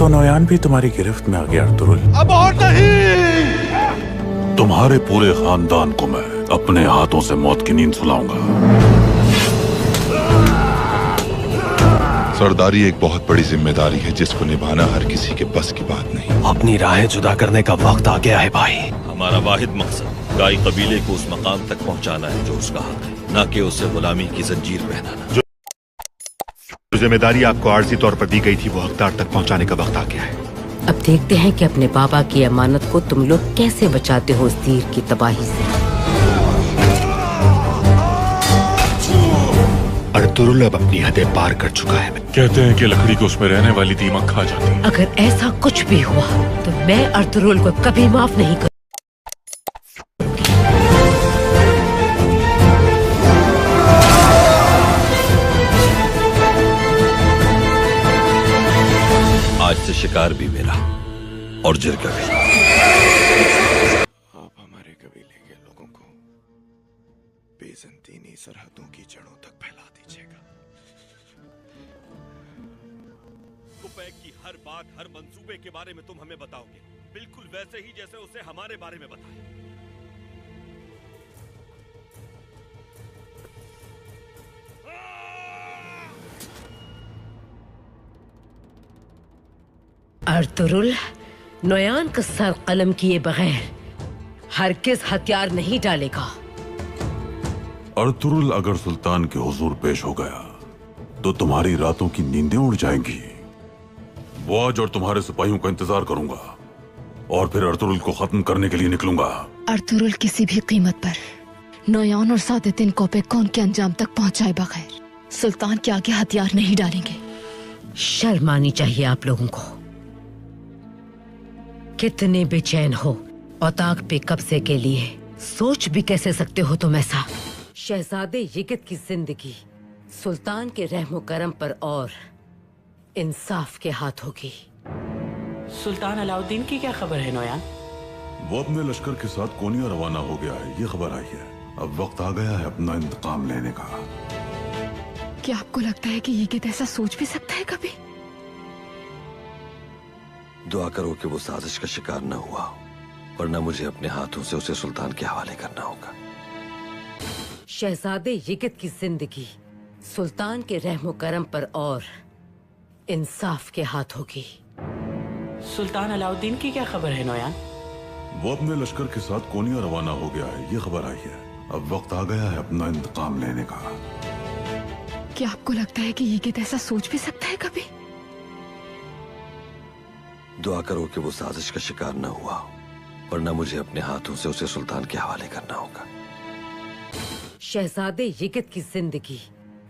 तो नोयान भी तुम्हारी गिरफ्त में आ गया अर्तुरुल। अब और नहीं। तुम्हारे पूरे खानदान को मैं अपने हाथों से मौत की नींद सुलाऊंगा। सरदारी एक बहुत बड़ी जिम्मेदारी है जिसको निभाना हर किसी के बस की बात नहीं। अपनी राहें जुदा करने का वक्त आ गया है भाई। हमारा वाहिद मकसद गाय कबीले को उस मकाम तक पहुंचाना है जो उसका हक है, न कि उसे गुलामी की जंजीर पहनाना। जो जिम्मेदारी आपको आर्जी तौर पर दी गई थी वो हकदार तक पहुंचाने का वक्त आ गया है। अब देखते हैं कि अपने बाबा की अमानत को तुम लोग कैसे बचाते हो उस तीर की तबाही से। अर्तुरुल अब अपनी हदें पार कर चुका है। कहते हैं कि लकड़ी को उसमें रहने वाली दीमक खा जाती है। अगर ऐसा कुछ भी हुआ तो मैं अर्तुरुल को कभी माफ नहीं करूंगी। आज से शिकार भी मेरा और जिरगा भी। आप हमारे कबीले के लोगों को बेज़ंतीनी सरहदों की जड़ों तक फैला दीजिएगा। कुपैक की हर बात, हर मंसूबे के बारे में तुम हमें बताओगे, बिल्कुल वैसे ही जैसे उसे हमारे बारे में बताया। अर्तुरुल नोयान का सर कलम किए बगैर हरगिज़ हथियार नहीं डालेगा। अर्तुरुल अगर सुल्तान के हुजूर पेश हो गया तो तुम्हारी रातों की नींदें उड़ जाएंगी। वो आज और तुम्हारे सिपाहियों का इंतजार करूंगा और फिर अर्तुरुल को खत्म करने के लिए निकलूंगा। अर्तुरुल किसी भी कीमत पर नोयान और सादेतिन कोपेकोन के अंजाम तक पहुंचाए बगैर सुल्तान के आगे हथियार नहीं डालेंगे। शर्म आनी चाहिए आप लोगों को। कितने बेचैन हो औताक पे कब्जे के लिए, सोच भी कैसे सकते हो तुम ऐसा। शहजादे यिगित की जिंदगी सुल्तान के रहमो करम पर और इंसाफ के हाथ होगी। सुल्तान अलाउद्दीन की क्या खबर है नोयान? वो अपने लश्कर के साथ कोनिया रवाना हो गया है, ये खबर आई है। अब वक्त आ गया है अपना इंतकाम लेने का। क्या आपको लगता है कि यिगित ऐसा सोच भी सकता है कभी? दुआ करो कि वो साजिश का शिकार न हुआ, वरना मुझे अपने हाथों से उसे सुल्तान के हवाले करना होगा। शहजादे यिगित की जिंदगी सुल्तान के रहमो करम पर और इंसाफ के हाथ होगी। सुल्तान अलाउद्दीन की क्या खबर है नोयान? वो अपने लश्कर के साथ कोनिया रवाना हो गया है, ये खबर आई है। अब वक्त आ गया है अपना इंतकाम लेने का। क्या आपको लगता है कि यिगित ऐसा सोच भी सकता है कभी? दुआ करो कि वो साजिश का शिकार न हुआ, वरना मुझे अपने हाथों से उसे सुल्तान के हवाले करना होगा। शहजादे यिगित की जिंदगी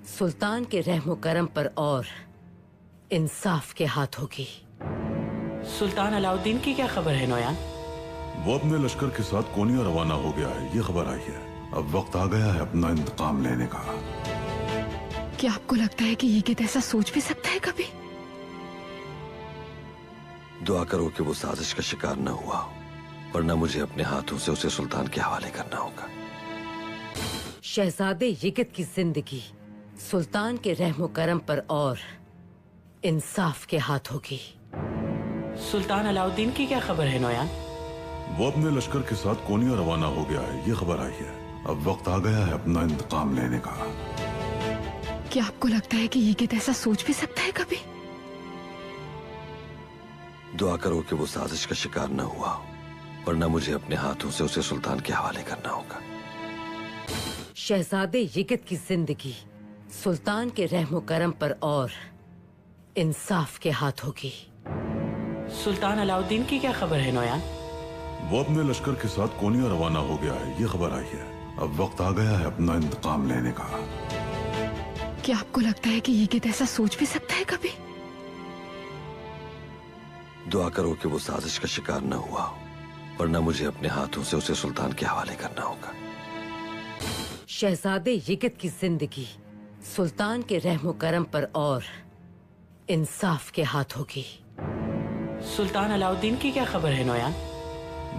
सुल्तान के रहमो करम पर और इंसाफ के हाथ होगी। सुल्तान अलाउद्दीन की क्या खबर है नोयान? वो अपने लश्कर के साथ कोनिया रवाना हो गया है, ये खबर आई है। अब वक्त आ गया है अपना इंतकाम लेने का। क्या आपको लगता है कि यिगित ऐसा सोच भी सकता है कभी? दुआ करो कि वो साजिश का शिकार न हुआ, वरना मुझे अपने हाथों से उसे सुल्तान के हवाले करना होगा। शहजादे यिगित की जिंदगी सुल्तान के रहमो करम पर और इंसाफ के हाथ होगी। सुल्तान अलाउद्दीन की क्या खबर है नोयान? वो अपने लश्कर के साथ कोनिया रवाना हो गया है, ये खबर आई है। अब वक्त आ गया है अपना इंतकाम लेने का। क्या आपको लगता है कि यिगित ऐसा सोच भी सकता है कभी? दुआ करो कि वो साजिश का शिकार न हुआ, वरना मुझे अपने हाथों से उसे सुल्तान के हवाले करना होगा। शहजादे यिगित की जिंदगी सुल्तान के रहमो करम पर और इंसाफ के हाथ होगी। सुल्तान अलाउद्दीन की क्या खबर है नोयान? वो अपने लश्कर के साथ कोनिया रवाना हो गया है, ये खबर आई है। अब वक्त आ गया है अपना इंतकाम लेने का। क्या आपको लगता है कि यिगित ऐसा सोच भी सकता है कभी? दुआ करो कि वो साजिश का शिकार न हुआ, वरना मुझे अपने हाथों से उसे सुल्तान के हवाले करना होगा। शहजादे यिगित की जिंदगी सुल्तान के रहमो करम पर और इंसाफ के हाथ होगी। सुल्तान अलाउद्दीन की क्या खबर है नोयान?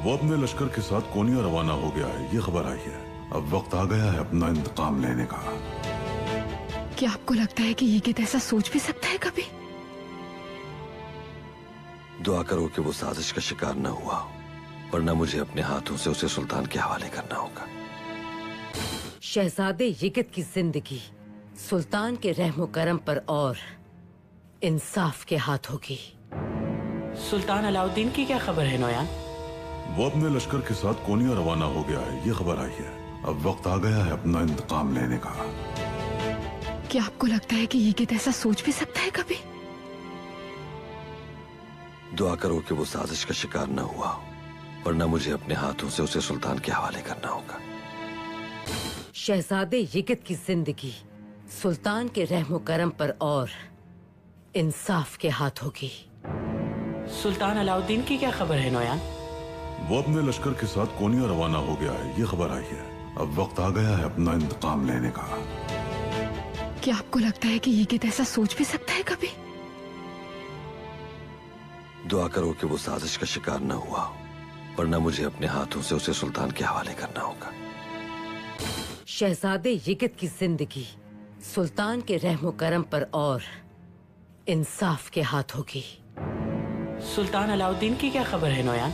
वो अपने लश्कर के साथ कोनिया रवाना हो गया है, ये खबर आई है। अब वक्त आ गया है अपना इंतकाम लेने का। क्या आपको लगता है कि यिगित ऐसा सोच भी सकता है कभी? दुआ करो कि वो साजिश का शिकार न हुआ हो, वरना मुझे अपने हाथों से उसे सुल्तान के हवाले करना होगा। शहजादे यिगित की जिंदगी सुल्तान के रहमो करम पर और इंसाफ के हाथ होगी। सुल्तान अलाउद्दीन की क्या खबर है नोयान? वो अपने लश्कर के साथ कोनिया रवाना हो गया है, ये खबर आई है। अब वक्त आ गया है अपना इंतकाम लेने का। क्या आपको लगता है कि यिगित ऐसा सोच भी सकता है कभी? दुआ करो कि वो साजिश का शिकार न हुआ हो, वरना मुझे अपने हाथों से उसे सुल्तान के हवाले करना होगा। शहजादे यिगित की जिंदगी सुल्तान के रहमो करम पर और इंसाफ के हाथ होगी। सुल्तान अलाउद्दीन की क्या खबर है नोयान? वो अपने लश्कर के साथ कोनिया रवाना हो गया है, ये खबर आई है। अब वक्त आ गया है अपना इंतकाम लेने का। क्या आपको लगता है कि यिगित ऐसा सोच भी सकता है कभी? दुआ करो कि वो साजिश का शिकार न हुआ हो, वरना मुझे अपने हाथों से उसे सुल्तान के हवाले करना होगा। शहजादे यिगित की जिंदगी सुल्तान के रहमो करम पर और इंसाफ के हाथ होगी। सुल्तान अलाउद्दीन की क्या खबर है नोयान?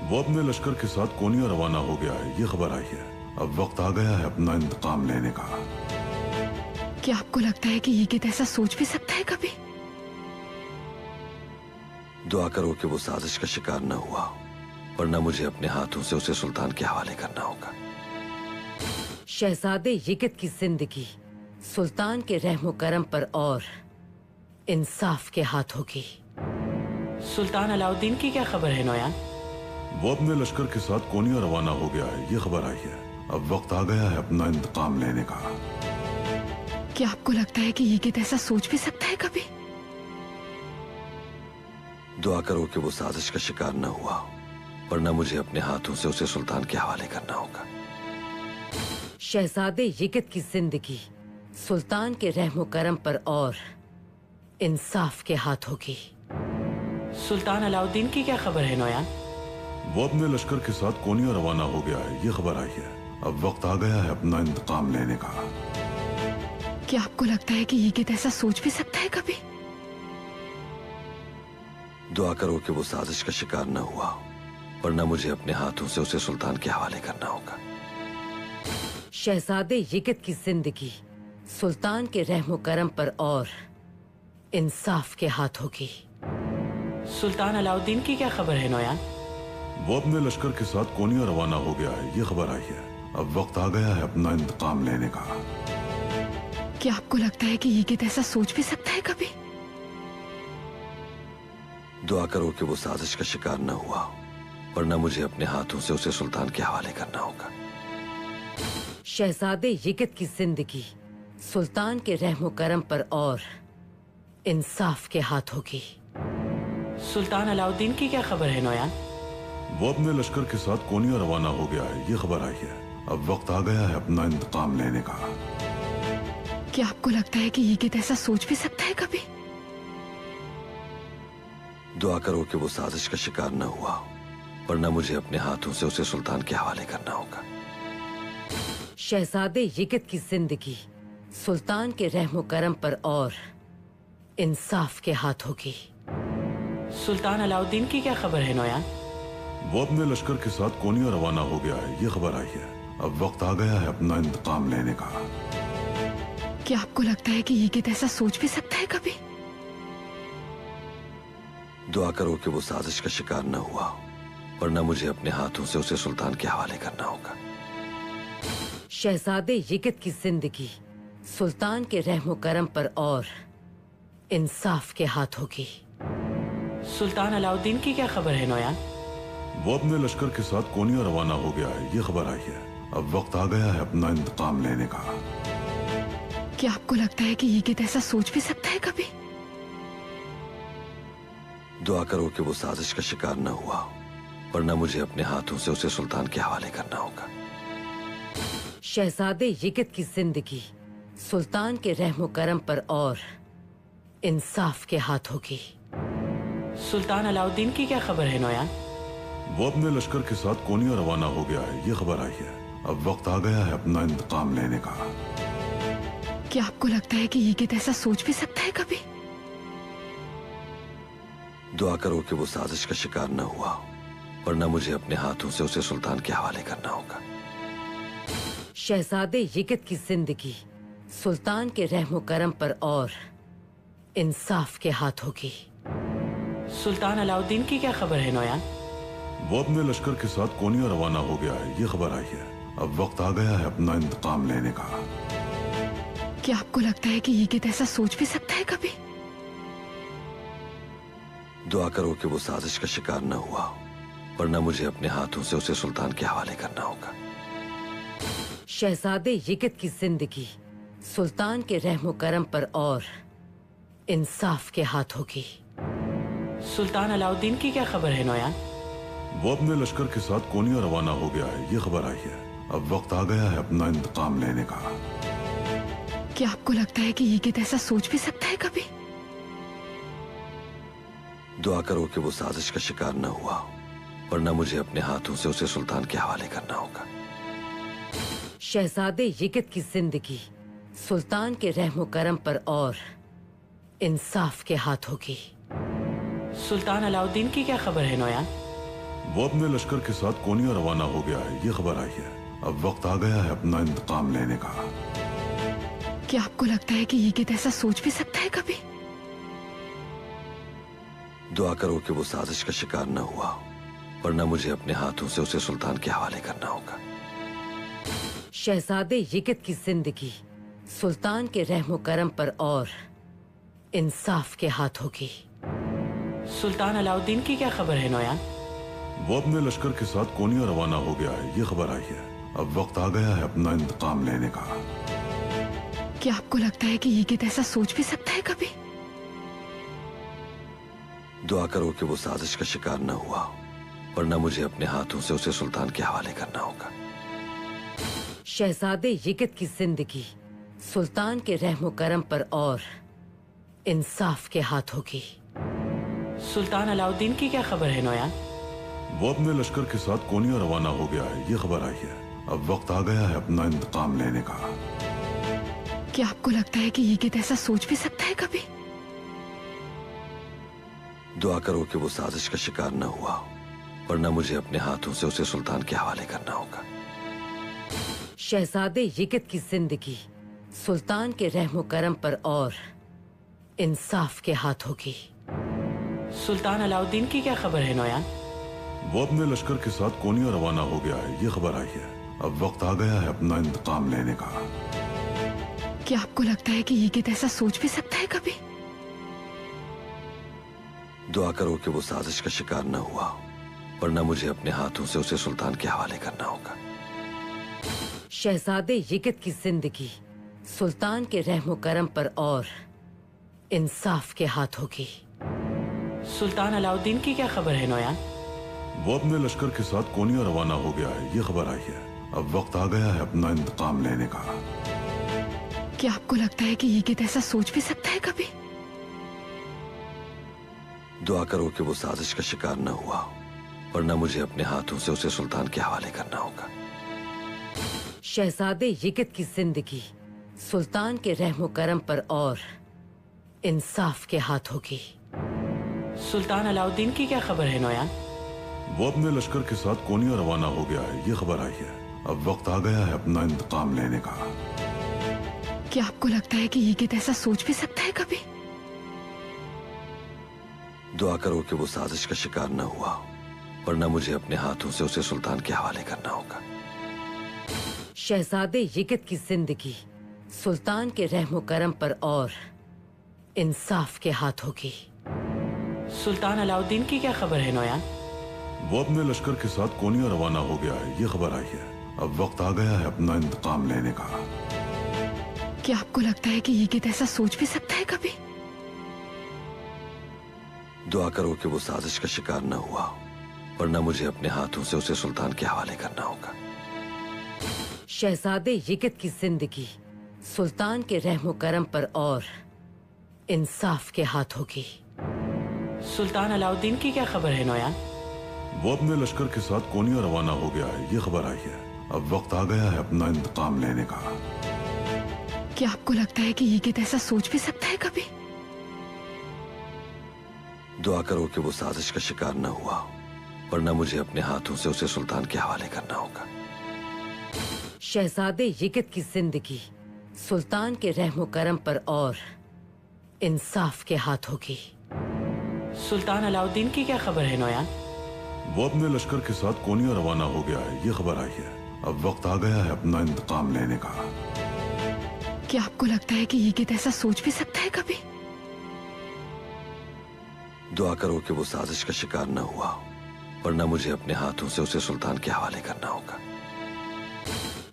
वो अपने लश्कर के साथ कोनिया रवाना हो गया है, ये खबर आई है। अब वक्त आ गया है अपना इंतकाम लेने का। क्या आपको लगता है कि यिगित ऐसा सोच भी सकता है कभी? दुआ करो कि वो साजिश का शिकार न हुआ हो, वरना मुझे अपने हाथों से उसे सुल्तान के हवाले करना होगा। शहजादे यिगित की जिंदगी सुल्तान के रहमो करम पर और इंसाफ के हाथ होगी। सुल्तान अलाउद्दीन की क्या खबर है नोयान? वो अपने लश्कर के साथ कोनिया रवाना हो गया है, ये खबर आई है। अब वक्त आ गया है अपना इंतकाम लेने का। क्या आपको लगता है कि यिगित ऐसा सोच भी सकता है कभी? दुआ करो कि वो साजिश का शिकार न हुआ हो, वरना मुझे अपने हाथों से उसे सुल्तान के हवाले करना होगा। शहजादे यिगित की जिंदगी सुल्तान के रहमो करम पर और इंसाफ के हाथ होगी। सुल्तान अलाउद्दीन की क्या खबर है नोयान? वो अपने लश्कर के साथ कोनिया रवाना हो गया है, ये खबर आई है। अब वक्त आ गया है अपना इंतकाम लेने का। क्या आपको लगता है कि यिगित ऐसा सोच भी सकता है कभी? दुआ करो कि वो साजिश का शिकार न हुआ हो, वरना मुझे अपने हाथों से उसे सुल्तान के हवाले करना होगा। शहजादे यिगित की जिंदगी सुल्तान के रहमो करम पर और इंसाफ के हाथ होगी। सुल्तान अलाउद्दीन की क्या खबर है नोयान? वो अपने लश्कर के साथ कोनिया रवाना हो गया है, ये खबर आई है। अब वक्त आ गया है अपना इंतकाम लेने का। क्या आपको लगता है कि यिगित ऐसा सोच भी सकता है कभी? दुआ करो कि वो साजिश का शिकार न हुआ हो, वरना मुझे अपने हाथों से उसे सुल्तान के हवाले करना होगा। शहजादे यिगित की जिंदगी सुल्तान के रहमो करम पर और इंसाफ के हाथ होगी। सुल्तान अलाउद्दीन की क्या खबर है नोयान? वो अपने लश्कर के साथ कोनिया रवाना हो गया है, ये खबर आई है। अब वक्त आ गया है अपना इंतकाम लेने का। क्या आपको लगता है कि यिगित ऐसा सोच भी सकता है कभी? दुआ करो कि वो साजिश का शिकार न हुआ हो, वरना मुझे अपने हाथों से उसे सुल्तान के हवाले करना होगा। शहजादे यिगित की जिंदगी सुल्तान के रहमो करम पर और इंसाफ के हाथ होगी। सुल्तान अलाउद्दीन की क्या खबर है नोयान? वो अपने लश्कर के साथ कोनिया रवाना हो गया है, ये खबर आई है। अब वक्त आ गया है अपना इंतकाम लेने का। क्या आपको लगता है कि यिगित ऐसा सोच भी सकता है कभी? दुआ करो कि वो साजिश का शिकार न हुआ हो, वरना मुझे अपने हाथों से उसे सुल्तान के हवाले करना होगा। शहजादे यिगित की जिंदगी सुल्तान के रहमो करम पर और इंसाफ के हाथ होगी। सुल्तान अलाउद्दीन की क्या खबर है नोयान? वो अपने लश्कर के साथ कोनिया रवाना हो गया है, ये खबर आई है। अब वक्त आ गया है अपना इंतकाम लेने का। क्या आपको लगता है कि यिगित ऐसा सोच भी सकता है कभी? दुआ करो कि वो साजिश का शिकार न हुआ हो, वरना मुझे अपने हाथों से उसे सुल्तान के हवाले करना होगा। शहजादे यिगित की जिंदगी सुल्तान के रहमो करम पर और इंसाफ के हाथ होगी। सुल्तान अलाउद्दीन की क्या खबर है नोयान? वो अपने लश्कर के साथ कोनिया रवाना हो गया है, ये खबर आई है। अब वक्त आ गया है अपना इंतकाम लेने का। क्या आपको लगता है कि यिगित ऐसा सोच भी सकता है कभी? दुआ करो कि वो साजिश का शिकार न हुआ हो, वरना मुझे अपने हाथों से उसे सुल्तान के हवाले करना होगा। शहजादे यिगित की जिंदगी सुल्तान के रहमो करम पर और इंसाफ के हाथ होगी। सुल्तान अलाउद्दीन की क्या खबर है नोयान? वो अपने लश्कर के साथ कोनिया रवाना हो गया है, ये खबर आई है। अब वक्त आ गया है अपना इंतकाम लेने का। क्या आपको लगता है कि यिगित ऐसा सोच भी सकता है कभी? दुआ करो कि वो साजिश का शिकार न हुआ हो, वरना मुझे अपने हाथों से उसे सुल्तान के हवाले करना होगा। शहजादे यिगित की जिंदगी सुल्तान के रहमो करम पर और इंसाफ के हाथ होगी। सुल्तान अलाउद्दीन की क्या खबर है नोयान? वो अपने लश्कर के साथ कोनिया रवाना हो गया है, ये खबर आई है। अब वक्त आ गया है अपना इंतकाम लेने का। क्या आपको लगता है कि यिगित ऐसा सोच भी सकता है कभी? दुआ करो कि वो साजिश का शिकार न हुआ हो, वरना मुझे अपने हाथों से उसे सुल्तान के हवाले करना होगा। शहजादे यिगित की जिंदगी सुल्तान के रहमो करम पर और इंसाफ के हाथ होगी। सुल्तान अलाउद्दीन की क्या खबर है नोयान? वो अपने लश्कर के साथ कोनिया रवाना हो गया है, ये खबर आई है। अब वक्त आ गया है अपना इंतकाम लेने का। क्या आपको लगता है कि यिगित ऐसा सोच भी सकता है कभी? दुआ करो कि वो साजिश का शिकार न हुआ हो, वरना मुझे अपने हाथों से उसे सुल्तान के हवाले करना होगा। शहजादे यिगित की जिंदगी सुल्तान के रहमो करम पर और इंसाफ के हाथ होगी। सुल्तान अलाउद्दीन की क्या खबर है नोयान? वो अपने लश्कर के साथ कोनिया रवाना हो गया है, ये खबर आई है। अब वक्त आ गया है अपना इंतकाम लेने का। क्या आपको लगता है कि यिगित ऐसा सोच भी सकता है कभी? दुआ करो कि वो साजिश का शिकार न हुआ हो, वरना मुझे अपने हाथों से उसे सुल्तान के हवाले करना होगा। शहजादे यिगित की जिंदगी सुल्तान के रहमो करम पर और इंसाफ के हाथ होगी। सुल्तान अलाउद्दीन की क्या खबर है नोयान? वो अपने लश्कर के साथ कोनिया रवाना हो गया है, ये खबर आई है। अब वक्त आ गया है अपना इंतकाम लेने का। क्या आपको लगता है कि यिगित ऐसा सोच भी सकता है कभी? दुआ करो कि वो साजिश का शिकार न हुआ हो, वरना मुझे अपने हाथों से उसे सुल्तान के हवाले करना होगा। शहजादे यिगित की जिंदगी सुल्तान के रहमो करम पर और इंसाफ के हाथ होगी। सुल्तान अलाउद्दीन की क्या खबर है नोयान? वो अपने लश्कर के साथ कोनिया रवाना हो गया है, ये खबर आई है। अब वक्त आ गया है अपना इंतकाम लेने का। क्या आपको लगता है कि यिगित ऐसा सोच भी सकता है कभी? दुआ करो कि वो साजिश का शिकार न हुआ हो, वरना मुझे अपने हाथों से उसे सुल्तान के हवाले करना होगा। शहजादे यिगित की जिंदगी सुल्तान के रहमो करम पर और इंसाफ के हाथ होगी। सुल्तान अलाउद्दीन की क्या खबर है नोयान? वो अपने लश्कर के साथ कोनिया रवाना हो गया है, ये खबर आई है। अब वक्त आ गया है अपना इंतकाम लेने का। क्या आपको लगता है कि यिगित ऐसा सोच भी सकता है कभी? दुआ करो कि वो साजिश का शिकार न हुआ हो, वरना मुझे अपने हाथों से उसे सुल्तान के हवाले करना होगा। शहजादे यिगित की जिंदगी सुल्तान के रहमो करम पर और इंसाफ के हाथ होगी। सुल्तान अलाउद्दीन की क्या खबर है नोयान? वो अपने लश्कर के साथ कोनिया रवाना हो गया है, ये खबर आई है। अब वक्त आ गया है अपना इंतकाम लेने का। क्या आपको लगता है कि यिगित ऐसा सोच भी सकता है कभी? दुआ करो कि वो साजिश का शिकार न हुआ हो, वरना मुझे अपने हाथों से उसे सुल्तान के हवाले करना होगा। शहजादे यिगित की जिंदगी सुल्तान के रहमो करम पर और इंसाफ के हाथ होगी। सुल्तान अलाउद्दीन की क्या खबर है नोयान? वो अपने लश्कर के साथ कोनिया रवाना हो गया है, ये खबर आई है। अब वक्त आ गया है अपना इंतकाम लेने का। क्या आपको लगता है कि यिगित ऐसा सोच भी सकता है कभी? दुआ करो कि वो साजिश का शिकार न हुआ हो, वरना मुझे अपने हाथों से उसे सुल्तान के हवाले करना होगा। शहजादे यिगित की जिंदगी सुल्तान के रहमो करम पर और इंसाफ के हाथ होगी। सुल्तान अलाउद्दीन की क्या खबर है नोयान? वो अपने लश्कर के साथ कोनिया रवाना हो गया है, ये खबर आई है। अब वक्त आ गया है अपना इंतकाम लेने का। क्या आपको लगता है कि यिगित ऐसा सोच भी सकता है कभी? दुआ करो कि वो साजिश का शिकार न हुआ हो, वरना मुझे अपने हाथों से उसे सुल्तान के हवाले करना होगा। शहजादे यिगित की जिंदगी सुल्तान के रहमो करम पर और इंसाफ के हाथ होगी। सुल्तान अलाउद्दीन की क्या खबर है नोयान? वो अपने लश्कर के साथ कोनिया रवाना हो गया है, ये खबर आई है। अब वक्त आ गया है अपना इंतकाम लेने का। क्या आपको लगता है कि यिगित ऐसा सोच भी सकता है कभी? दुआ करो कि वो साजिश का शिकार न हुआ हो, वरना मुझे अपने हाथों से उसे सुल्तान के हवाले करना होगा।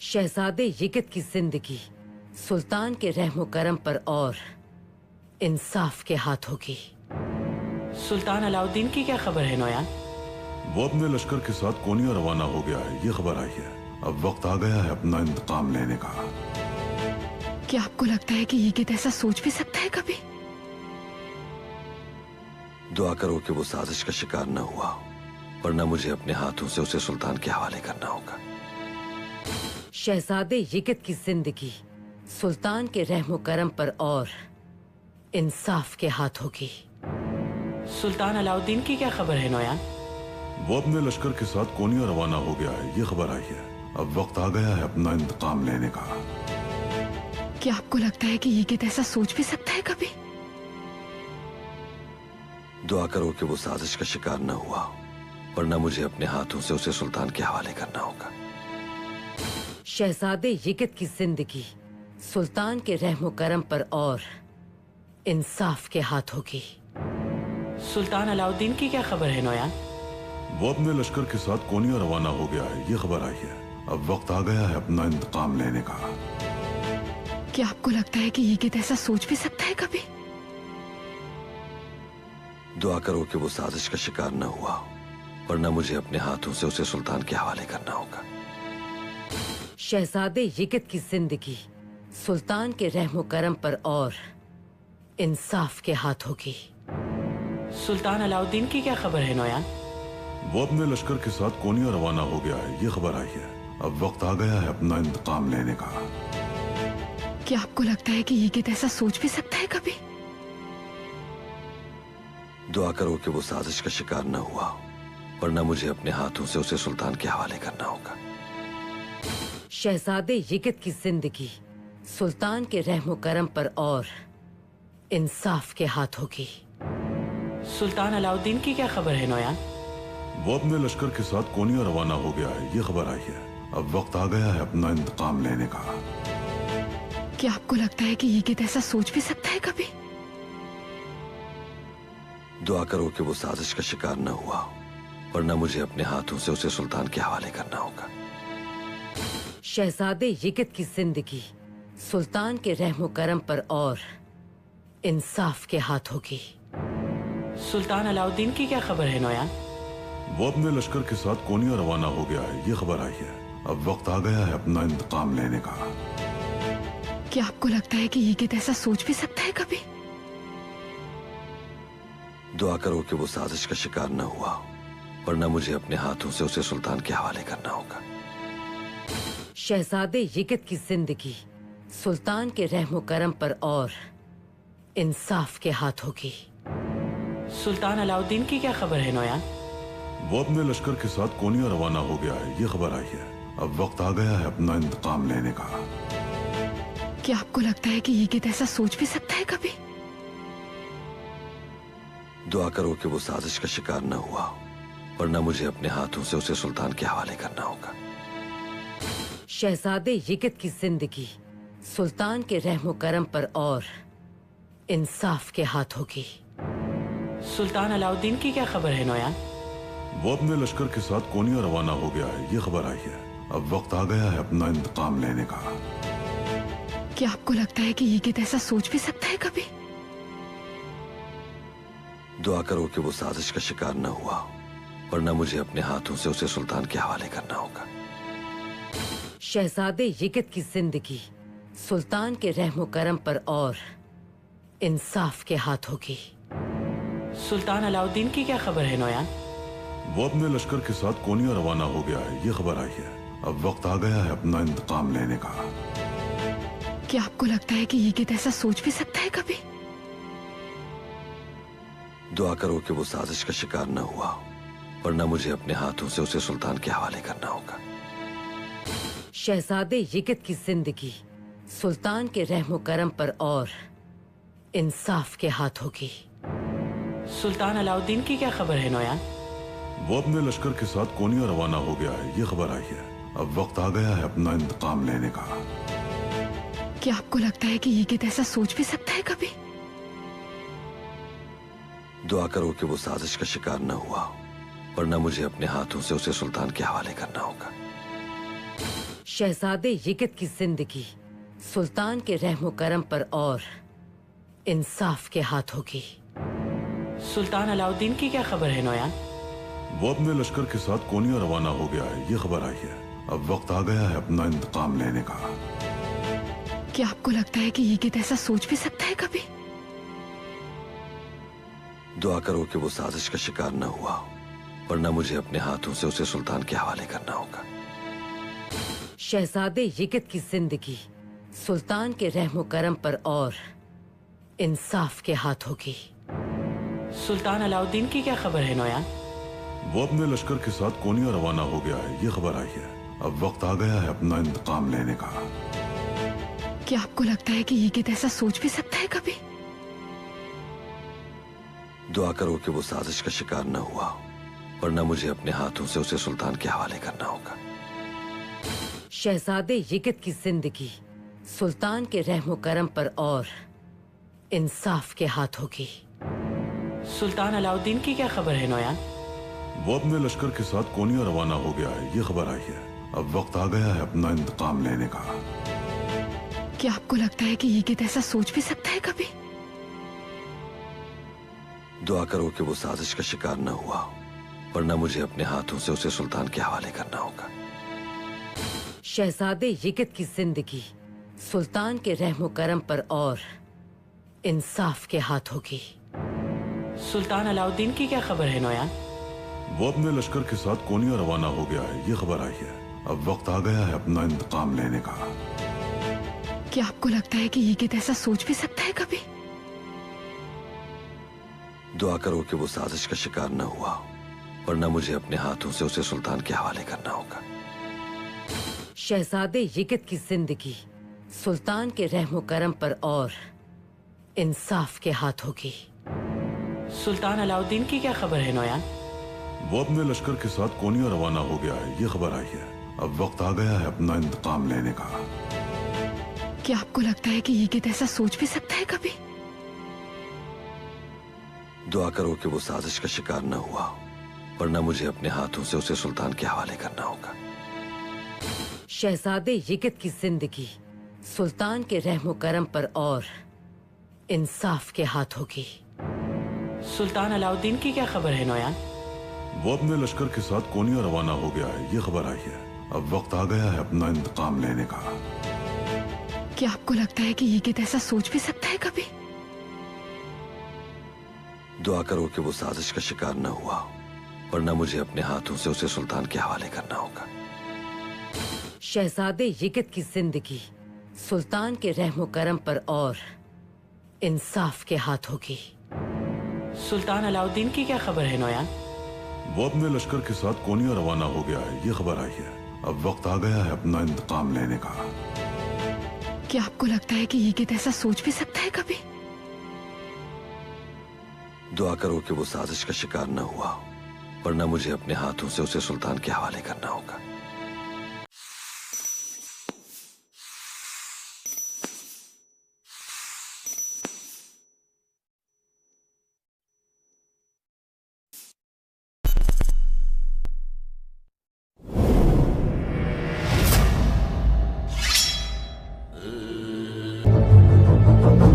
शहजादे यिगित की जिंदगी सुल्तान के रहमो करम पर और इंसाफ के हाथ होगी। सुल्तान अलाउद्दीन की क्या खबर है नोयान? वो अपने लश्कर के साथ कोनिया रवाना हो गया है, ये खबर आई है। अब वक्त आ गया है अपना इंतकाम लेने का। क्या आपको लगता है कि यिगित ऐसा सोच भी सकता है कभी? दुआ करो कि वो साजिश का शिकार न हुआ हो, वरना मुझे अपने हाथों से उसे सुल्तान के हवाले करना होगा। शहजादे यिगित की जिंदगी सुल्तान के रहमो करम पर और इंसाफ के हाथ होगी। सुल्तान अलाउद्दीन की क्या खबर है नोयान? वो अपने लश्कर के साथ कोनिया रवाना हो गया है, ये खबर आई है। अब वक्त आ गया है अपना इंतकाम लेने का। क्या आपको लगता है कि यिगित ऐसा सोच भी सकता है कभी? दुआ करो कि वो साजिश का शिकार न हुआ हो, वरना मुझे अपने हाथों से उसे सुल्तान के हवाले करना होगा। शहजादे यिगित की जिंदगी सुल्तान के रहमो करम पर और इंसाफ के हाथ होगी। सुल्तान अलाउद्दीन की क्या खबर है नोयान? वो अपने लश्कर के साथ कोनिया रवाना हो गया है, ये खबर आई है। अब वक्त आ गया है अपना इंतकाम लेने का। क्या आपको लगता है कि यिगित ऐसा सोच भी सकता है कभी? दुआ करो कि वो साजिश का शिकार न हुआ हो, वरना मुझे अपने हाथों से उसे सुल्तान के हवाले करना होगा। शहजादे यिगित की जिंदगी सुल्तान के रहमो करम पर और इंसाफ के हाथ होगी। सुल्तान अलाउद्दीन की क्या खबर है नोयान? वो अपने लश्कर के साथ कोनिया रवाना हो गया है, ये खबर आई है। अब वक्त आ गया है अपना इंतकाम लेने का। क्या आपको लगता है कि यिगित ऐसा सोच भी सकता है कभी? दुआ करो कि वो साजिश का शिकार न हुआ हो, वरना मुझे अपने हाथों से उसे सुल्तान के हवाले करना होगा। शहजादे यिगित की जिंदगी सुल्तान के रहमो करम पर और इंसाफ के हाथ होगी। सुल्तान अलाउद्दीन की क्या खबर है नोयान? वो अपने लश्कर के साथ कोनिया रवाना हो गया है, ये खबर आई है। अब वक्त आ गया है अपना इंतकाम लेने का। क्या आपको लगता है कि यिगित ऐसा सोच भी सकता है कभी? दुआ करो कि वो साजिश का शिकार न हुआ हो, वरना मुझे अपने हाथों से उसे सुल्तान के हवाले करना होगा। शहजादे यिगित की जिंदगी सुल्तान के रहमो करम पर और इंसाफ के हाथ होगी। सुल्तान अलाउद्दीन की क्या खबर है नोयान? वो अपने लश्कर के साथ कोनिया रवाना हो गया है, ये खबर आई है। अब वक्त आ गया है अपना इंतकाम लेने का। क्या आपको लगता है कि यिगित ऐसा सोच भी सकता है कभी? दुआ करो कि वो साजिश का शिकार न हुआ हो, वरना मुझे अपने हाथों से उसे सुल्तान के हवाले करना होगा। शहजादे यिगित की जिंदगी सुल्तान के रहमो करम पर और इंसाफ के हाथ होगी। सुल्तान अलाउद्दीन की क्या खबर है नोयान? वो अपने लश्कर के साथ कोनिया रवाना हो गया है, ये खबर आई है। अब वक्त आ गया है अपना इंतकाम लेने का। क्या आपको लगता है कि यिगित ऐसा सोच भी सकता है कभी? दुआ करो कि वो साजिश का शिकार न हुआ हो, वरना मुझे अपने हाथों से उसे सुल्तान के हवाले करना होगा। शहजादे यिगित की जिंदगी सुल्तान के रहमो करम पर और इंसाफ के हाथ होगी। सुल्तान अलाउद्दीन की क्या खबर है नोयान? वो अपने लश्कर के साथ कोनिया रवाना हो गया है, ये खबर आई है। अब वक्त आ गया है अपना इंतकाम लेने का। क्या आपको लगता है कि यिगित ऐसा सोच भी सकता है कभी? दुआ करो कि वो साजिश का शिकार न हुआ हो, वरना मुझे अपने हाथों से उसे सुल्तान के हवाले करना होगा। शहजादे यिगित की जिंदगी सुल्तान के रहमो करम पर और इंसाफ के हाथ होगी। सुल्तान अलाउद्दीन की क्या खबर है नोयान? वो अपने लश्कर के साथ कोनिया रवाना हो गया है, ये खबर आई है। अब वक्त आ गया है अपना इंतकाम लेने का। क्या आपको लगता है कि यिगित ऐसा सोच भी सकता है कभी? दुआ करो कि वो साजिश का शिकार न हुआ हो, वरना मुझे अपने हाथों से उसे सुल्तान के हवाले करना होगा। शहजादे यिगित की जिंदगी सुल्तान के रहमो करम पर और इंसाफ के हाथ होगी। सुल्तान अलाउद्दीन की क्या खबर है नोयान? वो अपने लश्कर के साथ कोनिया रवाना हो गया है, ये खबर आई है। अब वक्त आ गया है अपना इंतकाम लेने का। क्या आपको लगता है कि यिगित ऐसा सोच भी सकता है कभी? दुआ करो कि वो साजिश का शिकार न हुआ हो, वरना मुझे अपने हाथों से उसे सुल्तान के हवाले करना होगा। शहजादे यिगित की जिंदगी सुल्तान के रहमो करम पर और इंसाफ के हाथ होगी। सुल्तान अलाउद्दीन की क्या खबर है नोयान? वो अपने लश्कर के साथ कोनिया रवाना हो गया है, ये खबर आई है। अब वक्त आ गया है अपना इंतकाम लेने का। क्या आपको लगता है कि यिगित ऐसा सोच भी सकता है कभी? दुआ करो कि वो साजिश का शिकार न हुआ हो, वरना मुझे अपने हाथों से उसे सुल्तान के हवाले करना होगा। शहजादे यिगित की जिंदगी सुल्तान के रहमो करम पर और इंसाफ के हाथ होगी। सुल्तान अलाउद्दीन की क्या खबर है नोयान? वो अपने लश्कर के साथ कोनिया रवाना हो गया है, ये खबर आई है। अब वक्त आ गया है अपना इंतकाम लेने का। क्या आपको लगता है कि यिगित ऐसा सोच भी सकता है कभी? दुआ करो कि वो साजिश का शिकार न हुआ हो, वरना मुझे अपने हाथों से उसे सुल्तान के हवाले करना होगा। शहजादे यिगित की जिंदगी सुल्तान के रहमो करम पर और इंसाफ के हाथ होगी। सुल्तान अलाउद्दीन की क्या खबर है नोयान? वो अपने लश्कर के साथ कोनिया रवाना हो गया है, ये खबर आई है। अब वक्त आ गया है अपना इंतकाम लेने का। क्या आपको लगता है कि यिगित ऐसा सोच भी सकता है कभी? दुआ करो कि वो साजिश का शिकार न हुआ हो, वरना मुझे अपने हाथों से उसे सुल्तान के हवाले करना होगा। शहजादे यिगित की जिंदगी सुल्तान के रहमो करम पर और इंसाफ के हाथ होगी। सुल्तान अलाउद्दीन की क्या खबर है नोयान? वो अपने लश्कर के साथ कोनिया रवाना हो गया है, ये खबर आई है। अब वक्त आ गया है अपना इंतकाम लेने का। क्या आपको लगता है कि यिगित ऐसा सोच भी सकता है कभी? दुआ करो कि वो साजिश का शिकार न हुआ हो, वरना मुझे अपने हाथों से उसे सुल्तान के हवाले करना होगा। शहजादे यिगित की जिंदगी सुल्तान के रहमो करम पर और इंसाफ के हाथ होगी। सुल्तान अलाउद्दीन की क्या खबर है नोयान? वो अपने लश्कर के साथ कोनिया रवाना हो गया है, ये खबर आई है। अब वक्त आ गया है अपना इंतकाम लेने का। क्या आपको लगता है कि यिगित ऐसा सोच भी सकता है कभी? दुआ करो कि वो साजिश का शिकार न हुआ हो, वरना मुझे अपने हाथों से उसे सुल्तान के हवाले करना होगा। शहजादे यिगित की जिंदगी सुल्तान के रहमो करम पर और इंसाफ के हाथ होगी। सुल्तान अलाउद्दीन की क्या खबर है नोयान? वो अपने लश्कर के साथ कोनिया रवाना हो गया है, ये खबर आई है। अब वक्त आ गया है अपना इंतकाम लेने का। क्या आपको लगता है कि यिगित ऐसा सोच भी सकता है कभी? दुआ करो कि वो साजिश का शिकार न हुआ हो, वरना मुझे अपने हाथों से उसे सुल्तान के हवाले करना होगा। शहजादे यिगित की जिंदगी सुल्तान के रहमो करम पर और इंसाफ के हाथ होगी। सुल्तान अलाउद्दीन की क्या खबर है नोयान? वो अपने लश्कर के साथ कोनिया रवाना हो गया है, ये खबर आई है। अब वक्त आ गया है अपना इंतकाम लेने का। क्या आपको लगता है कि यिगित ऐसा सोच भी सकता है कभी? दुआ करो कि वो साजिश का शिकार न हुआ हो, वरना मुझे अपने हाथों से उसे सुल्तान के हवाले करना होगा।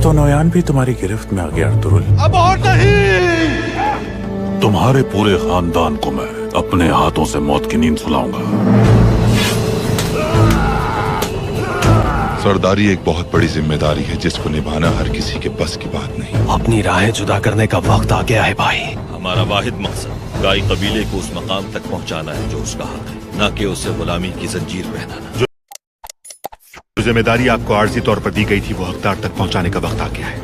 तो नोयान भी तुम्हारी गिरफ्त में आ गया अर्तुरुल। अब और नहीं। तुम्हारे पूरे खानदान को मैं अपने हाथों से मौत की नींद सुलाऊंगा। सरदारी एक बहुत बड़ी जिम्मेदारी है जिसको निभाना हर किसी के बस की बात नहीं। अपनी राहें जुदा करने का वक्त आ गया है भाई। हमारा वाहिद मकसद गाय कबीले को उस मकाम तक पहुंचाना है जो उसका हक है, न कि उसे गुलामी की जंजीर पहनाना। जो जिम्मेदारी आपको आर्जी तौर पर दी गई थी वो हकदार तक पहुंचाने का वक्त आ गया है।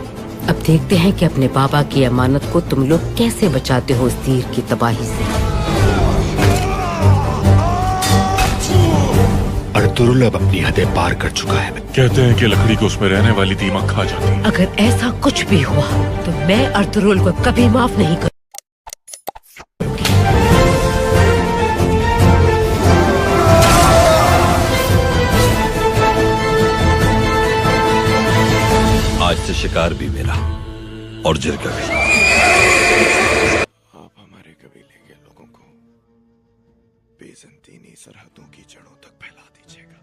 अब देखते हैं कि अपने बाबा की अमानत को तुम लोग कैसे बचाते हो इस तीर की तबाही से। अर्तुरुल अब अपनी हदें पार कर चुका है। कहते हैं कि लकड़ी को उसमें रहने वाली दीमक खा जाती है। अगर ऐसा कुछ भी हुआ तो मैं अर्तुरुल को कभी माफ नहीं कर। आज से शिकार भी मेरा और जिरगा भी। आप हमारे कबीले के लोगों को बेज़ंतीनी सरहदों की जड़ों तक फैला दीजिएगा।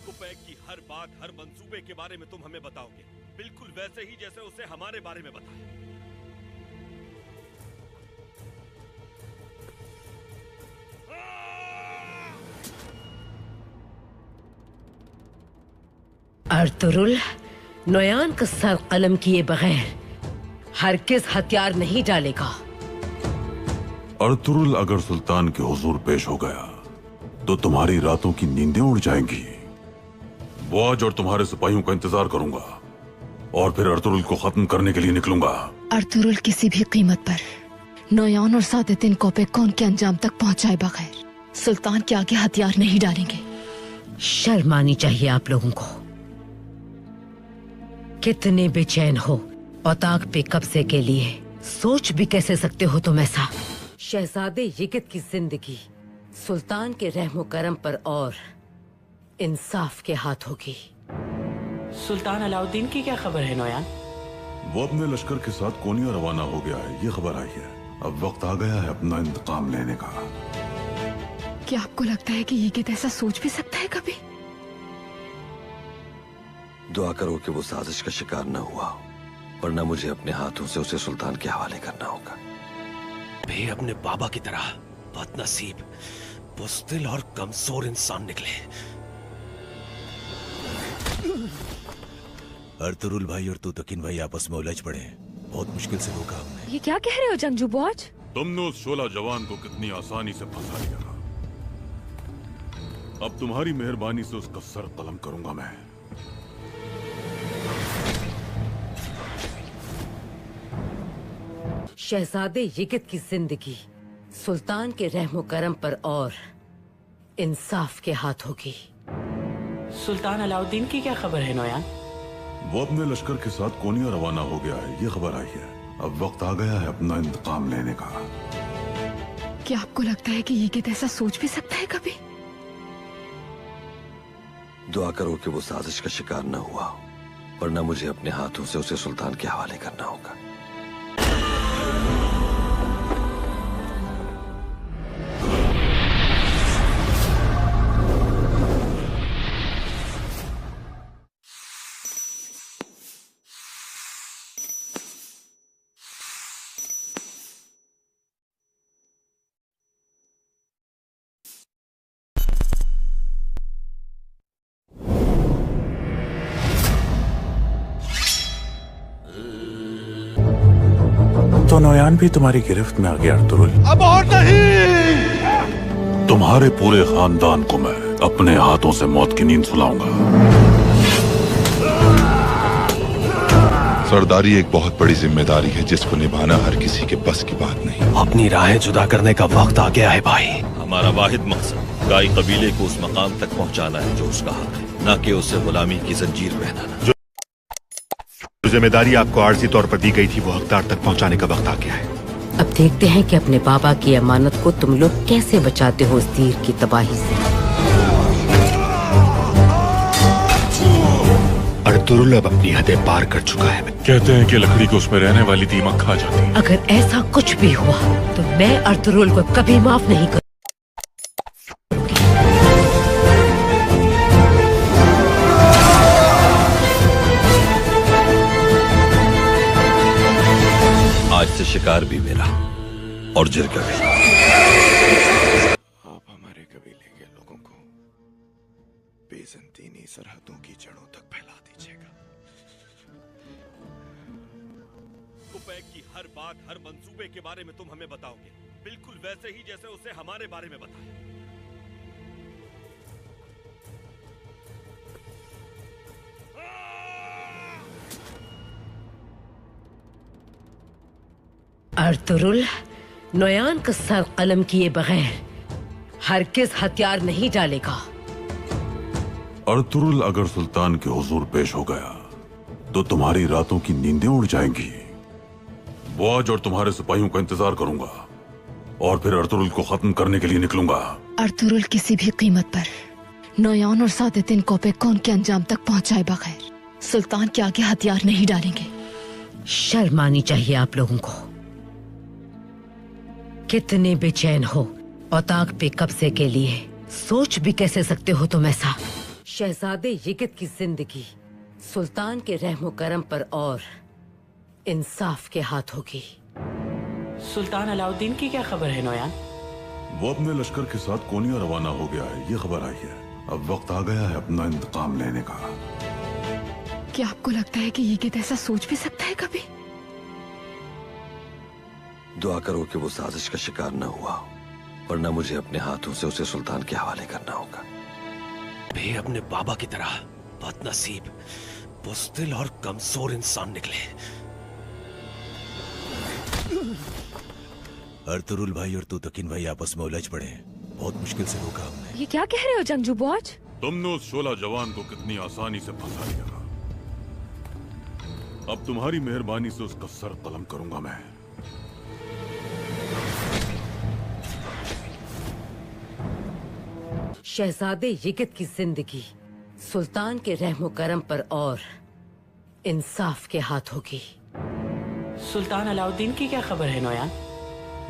कुपैक की हर बात, हर मंसूबे के बारे में तुम हमें बताओगे, बिल्कुल वैसे ही जैसे उसे हमारे बारे में बताया। अर्तुरुल नोयान का सर कलम किए बगैर हरगिज़ हथियार नहीं डालेगा। अर्तुरुल अगर सुल्तान के हुजूर पेश हो गया तो तुम्हारी रातों की नींदें उड़ जाएंगी। वो आज और तुम्हारे सिपाहियों का इंतजार करूंगा और फिर अर्तुरुल को खत्म करने के लिए निकलूंगा। अर्तुरुल किसी भी कीमत पर नोयान और सादेतिन कोपेकॉन के अंजाम तक पहुंचाए बगैर सुल्तान के आगे हथियार नहीं डालेंगे। शर्म आनी चाहिए आप लोगों को। कितने बेचैन हो औताक पे कब्जे के लिए, सोच भी कैसे सकते हो तुम ऐसा। शहजादे यिगित की जिंदगी सुल्तान के रहमो करम पर और इंसाफ के हाथ होगी। सुल्तान अलाउद्दीन की क्या खबर है नोयान? वो अपने लश्कर के साथ कोनिया रवाना हो गया है, ये खबर आई है। अब वक्त आ गया है अपना इंतकाम लेने का। क्या आपको लगता है कि यिगित ऐसा सोच भी सकता है कभी? दुआ करो कि वो साजिश का शिकार न हुआ, वरना मुझे अपने हाथों से उसे सुल्तान के हवाले करना होगा। भी अपने बाबा की तरह बदनसीब, बुज़दिल और कमजोर इंसान निकले। अर्तुरुल भाई और तुतकिन भाई आपस में उलझ पड़े, बहुत मुश्किल से रोका हमने। ये क्या कह रहे हो जंगजू बॉज? तुमने उस शोला जवान को कितनी आसानी से फंसा लिया। अब तुम्हारी मेहरबानी से उसका सर कलम करूंगा मैं। शहजादे यिगित की जिंदगी सुल्तान के रहमो करम पर और इंसाफ के हाथ होगी। सुल्तान अलाउद्दीन की क्या खबर है नोयान? वो अपने लश्कर के साथ कोनिया रवाना हो गया है, ये खबर आई है। अब वक्त आ गया है अपना इंतकाम लेने का। क्या आपको लगता है कि यिगित ऐसा सोच भी सकता है कभी? दुआ करो कि वो साजिश का शिकार न हुआ, वरना मुझे अपने हाथों से उसे सुल्तान के हवाले करना होगा। तो नोयान भी तुम्हारी गिरफ्त में आ गया अर्तुरुल। अब और नहीं। तुम्हारे पूरे खानदान को मैं अपने हाथों से मौत की नींद सुलाऊंगा। सरदारी एक बहुत बड़ी जिम्मेदारी है जिसको निभाना हर किसी के बस की बात नहीं। अपनी राहें जुदा करने का वक्त आ गया है भाई। हमारा वाहिद मकसद गाय कबीले को उस मकाम तक पहुंचाना है जो उसका हक है, न कि उसे गुलामी की जंजीर पहनाना। जो जिम्मेदारी आपको आर्जी तौर पर दी गई थी वो हकदार तक पहुंचाने का वक्त आ गया है। अब देखते हैं कि अपने बाबा की अमानत को तुम लोग कैसे बचाते हो इस तीर की तबाही से। अर्तुरुल अब अपनी हदें पार कर चुका है। कहते हैं कि लकड़ी को उसमें रहने वाली दीमक खा जाती है। अगर ऐसा कुछ भी हुआ तो मैं अर्तुरुल को कभी माफ नहीं कर। आज से शिकार भी मेरा और जिरगा भी। आप हमारे कबीले के लोगों को बेज़ंतीनी सरहदों की जड़ों तक फैला दीजिएगा। कुपैक की हर बात, हर मंसूबे के बारे में तुम हमें बताओगे, बिल्कुल वैसे ही जैसे उसे हमारे बारे में बताया। अर्तुरुल, नोयान का सर कलम किए बगैर हरगिज हथियार नहीं डालेगा। अर्तुरुल अगर सुल्तान के हुजूर पेश हो गया तो तुम्हारी रातों की नींदें उड़ जाएंगी। वो आज और तुम्हारे सिपाहियों का इंतजार करूंगा और फिर अर्तुरुल को खत्म करने के लिए निकलूंगा। अर्तुरुल किसी भी कीमत पर नोयान और सादेतिन कोपेकॉन के अंजाम तक पहुंचाए बगैर सुल्तान के आगे हथियार नहीं डालेंगे। शर्म आनी चाहिए आप लोगों को। कितने बेचैन हो औताक पे कब्जे के लिए सोच भी कैसे सकते हो तुम ऐसा। शहजादे यिगित की जिंदगी सुल्तान के रहमो करम पर और इंसाफ के हाथ होगी। सुल्तान अलाउद्दीन की क्या खबर है नोयान? वो अपने लश्कर के साथ कोनिया रवाना हो गया है, ये खबर आई है। अब वक्त आ गया है अपना इंतकाम लेने का। क्या आपको लगता है कि यिगित ऐसा सोच भी सकता है कभी? दुआ करो कि वो साजिश का शिकार न हुआ, वरना मुझे अपने हाथों से उसे सुल्तान के हवाले करना होगा। वे अपने बाबा की तरह बदनसीब, बुज़दिल और कमजोर इंसान निकले। अर्तुरुल भाई और तुतकिन भाई आपस में उलझ पड़े। बहुत मुश्किल से रोका हमने। ये क्या कह रहे हो जंगजू बॉज? तुमने उस शोला जवान को कितनी आसानी से फंसा लिया। अब तुम्हारी मेहरबानी से उसका सर कलम करूंगा मैं। शहजादे यिगित की जिंदगी सुल्तान के रहमो करम पर और इंसाफ के हाथ होगी। सुल्तान अलाउद्दीन की क्या खबर है नोयान?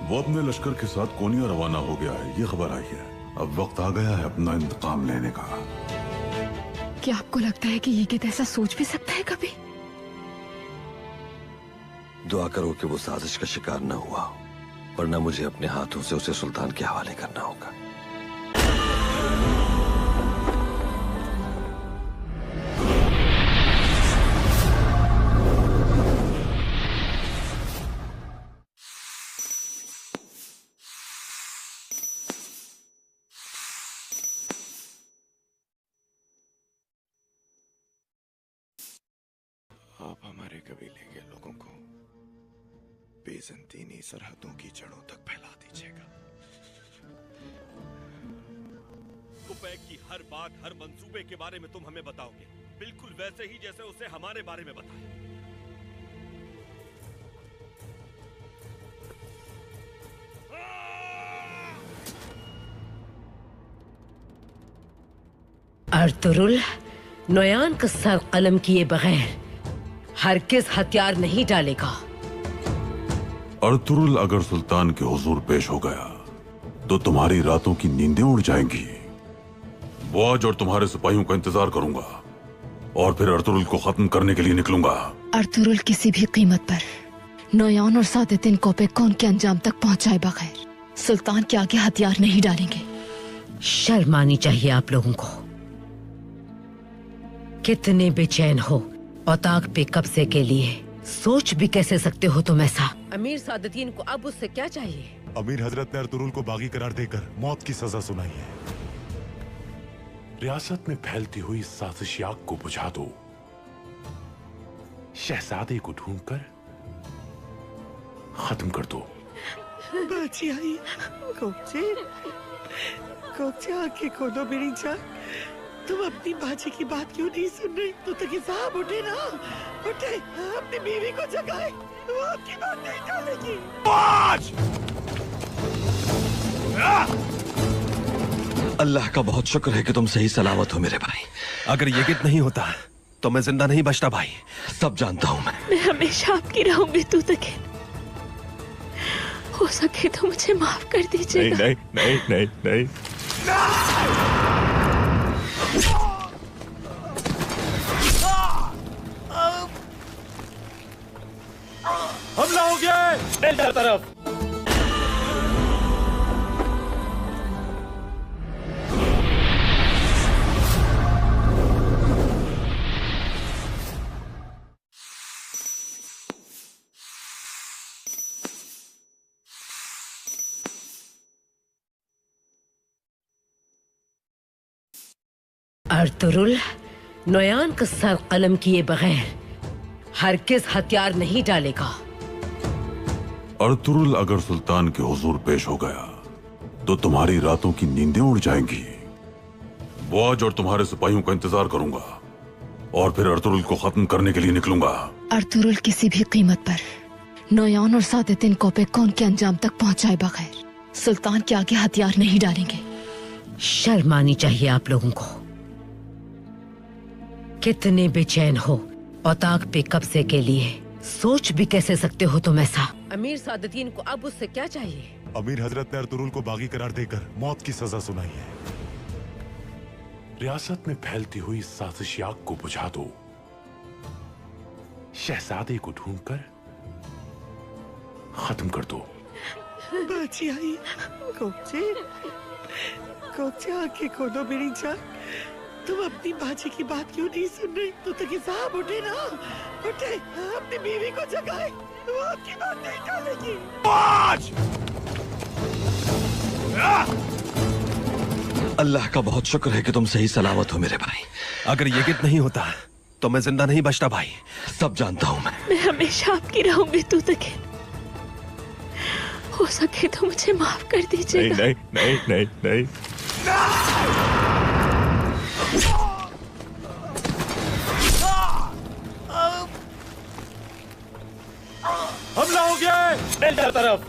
वो अपने लश्कर के साथ कोनिया रवाना हो गया है, ये खबर आई है। अब वक्त आ गया है अपना इंतकाम लेने का। क्या आपको लगता है कि यिगित ऐसा सोच भी सकता है कभी? दुआ करो कि वो साजिश का शिकार न हुआ, वरना मुझे अपने हाथों से उसे सुल्तान के हवाले करना होगा। आप हमारे कबीले के लोगों को बेज़ंतीनी सरहदों की जड़ों तक फैला दीजिएगा। कुपैक की हर बात, हर मंसूबे के बारे में तुम हमें बताओगे, बिल्कुल वैसे ही जैसे उसे हमारे बारे में बताया। अर्तुरुल, नोयान का सर कलम किए बगैर हरगिज हथियार नहीं डालेगा। अर्तुरुल अगर सुल्तान के हुजूर पेश हो गया तो तुम्हारी रातों की नींदें उड़ जाएंगी। वो आज और तुम्हारे सिपाहियों का इंतजार करूंगा और फिर अर्तुरुल को खत्म करने के लिए निकलूंगा। अर्तुरुल किसी भी कीमत पर नोयान और सादेतिन कोपेकॉन के अंजाम तक पहुंचाए बगैर सुल्तान के आगे हथियार नहीं डालेंगे। शर्म आनी चाहिए आप लोगों को। कितने बेचैन हो औताक पे कब्जे के लिए सोच भी कैसे सकते हो तुम ऐसा। अमीर सादतीन को अब उससे क्या चाहिए? अमीर हजरत ने अर्तुरुल को बागी करार देकर मौत की सजा सुनाई है। रियासत में फैलती हुई साजिश आग को बुझा दो। शहजादे को ढूंढकर खत्म कर दो। बाजी आई। कोचे आंखें खोलो मेरी जान। तुम अपनी बाजी की बात क्यों नहीं सुन रही? तो तकी साहब उठे ना, उठे, अपनी बीवी को जगाए। वो आपकी बात नहीं टालेगी। अल्लाह का बहुत शुक्र है कि तुम सही सलामत हो मेरे भाई। अगर यिगित नहीं होता तो मैं जिंदा नहीं बचता भाई। सब जानता हूँ मैं हमेशा आपकी रहूंगी तुतकिन। हो सके तो मुझे माफ कर दीजिएगा। नहीं नहीं नहीं नहीं, नहीं। हमला हो गया है डेल्टा तरफ। अर्तुरुल, नोयान का सर कलम किए बगैर हरगिज हथियार नहीं डालेगा। अर्तुरुल अगर सुल्तान के हुजूर पेश हो गया तो तुम्हारी रातों की नींदें उड़ जाएंगी। वो आज और तुम्हारे सिपाहियों का इंतजार करूंगा और फिर अर्तुरुल को खत्म करने के लिए निकलूंगा। अर्तुरुल किसी भी कीमत पर नोयान और सादेतिन कोपेकॉन के अंजाम तक पहुंचाए बगैर सुल्तान के आगे हथियार नहीं डालेंगे। शर्म आनी चाहिए आप लोगों को। कितने बेचैन हो औताक पे कब्जे के लिए, सोच भी कैसे सकते हो तुम ऐसा? अमीर सादतीन को अब उससे क्या चाहिए? अमीर हजरत ने अर्तुरुल को बागी करार देकर मौत की सजा सुनाई है। रियासत में फैलती हुई साजिश आग को बुझा दो, शहजादे को ढूंढकर खत्म कर दो। बाजी आई, कोचे आंखें खोलो मेरी जान। तुम अपनी बाजी की बात क्यों नहीं सुन रही? तो तकी साहब उठे ना, उठे, अपनी बीवी को जगाए, वो आपकी बात नहीं टालेगी। अल्लाह का बहुत शुक्र है कि तुम सही सलामत हो मेरे भाई। अगर ये गित नहीं होता तो मैं जिंदा नहीं बचता भाई। सब जानता हूँ मैं हमेशा आपकी रहूंगी तू तक। हो सके तो मुझे माफ कर दीजिएगा। नहीं नहीं नहीं नहीं, हमला हो गया है डेल्टा तरफ।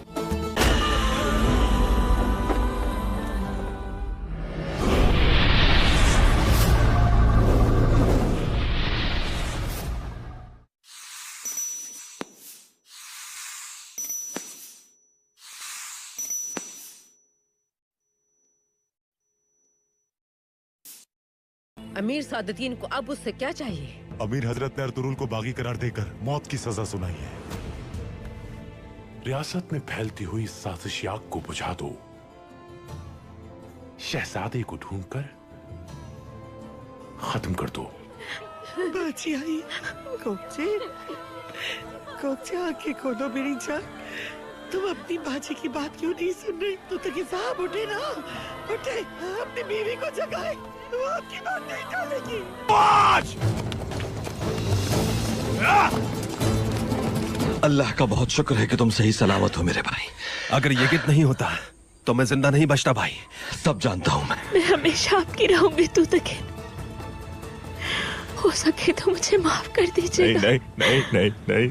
अमीर सादतीन को अब उससे क्या चाहिए? अमीर हजरत ने अर्तुरुल को बागी करार देकर मौत की सजा सुनाई है। रियासत में फैलती हुई साजिश आग को बुझा दो, शहजादे को ढूंढकर खत्म कर दो। बाजी आई, कोचे आंखें खोलो मेरी जान। तुम अपनी बाजी की बात क्यों नहीं सुन रही? तो तकी साहब उठे ना, उठे, अपनी बीवी को जगाए, वो आपकी बात नहीं टालेगी। अल्लाह का बहुत शुक्र है कि तुम सही सलामत हो मेरे भाई। अगर ये गित नहीं होता तो मैं जिंदा नहीं बचता भाई। सब जानता हूँ मैं हमेशा आपकी रहूंगी तू तक। हो सके तो मुझे माफ कर दीजिएगा। नहीं नहीं नहीं नहीं,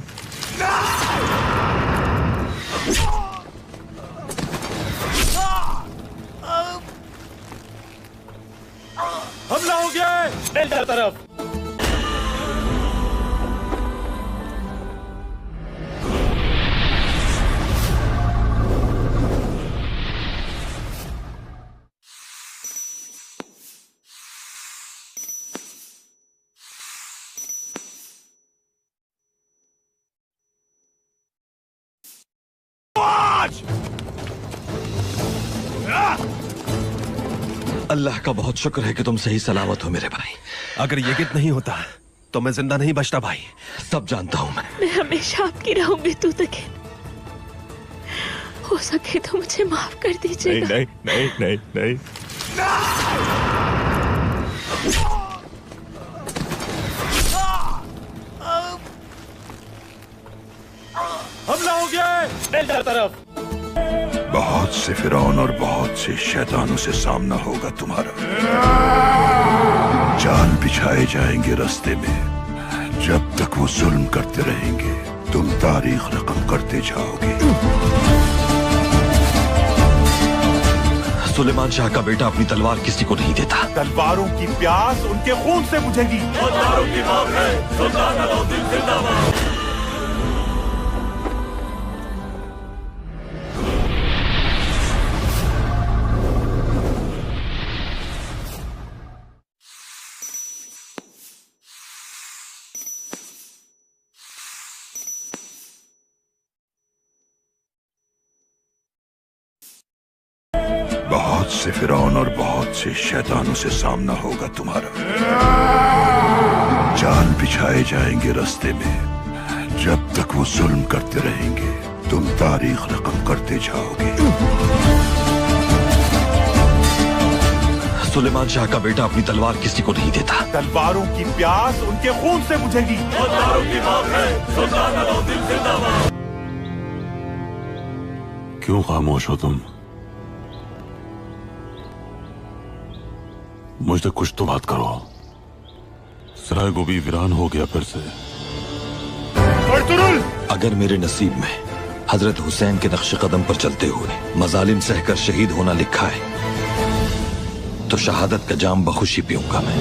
हमला हो गया है डेल्टा तरफ। अल्लाह का बहुत शुक्र है कि तुम सही सलामत हो मेरे भाई। अगर ये गित नहीं होता तो मैं जिंदा नहीं बचता भाई। सब जानता हूँ मैं हमेशा आपकी रहूंगी तू तक। हो सके तो मुझे माफ कर दीजिएगा। नहीं नहीं नहीं नहीं, हमला हो गया है डेल्टा तरफ। बहुत से फिरौन और बहुत से शैतानों से सामना होगा तुम्हारा। जाल बिछाए जाएंगे रास्ते में, जब तक वो जुल्म करते रहेंगे तुम तारीख रकम करते जाओगे। सुलेमान शाह का बेटा अपनी तलवार किसी को नहीं देता। तलवारों की प्यास उनके खून से बुझेगी। तलवारों की मांग है, सुल्तान अलाउद्दीन जिंदाबाद। बहुत से फिरौन और बहुत से शैतानों से सामना होगा तुम्हारा। जाल बिछाए जाएंगे रास्ते में, जब तक वो जुल्म करते रहेंगे तुम तारीख रकम करते जाओगे। सुलेमान शाह का बेटा अपनी तलवार किसी को नहीं देता। तलवारों की प्यास उनके खून से बुझेगी। तलवारों की मांग है, सुल्तान अलाउद्दीन जिंदाबाद। क्यों खामोश हो तुम? मुझसे कुछ तो बात करो। सराय गोभी वीरान हो गया फिर से। अगर मेरे नसीब में हजरत हुसैन के नक्श कदम पर चलते हुए मजालिम सहकर शहीद होना लिखा है तो शहादत का जाम बखुशी पीऊंगा मैं।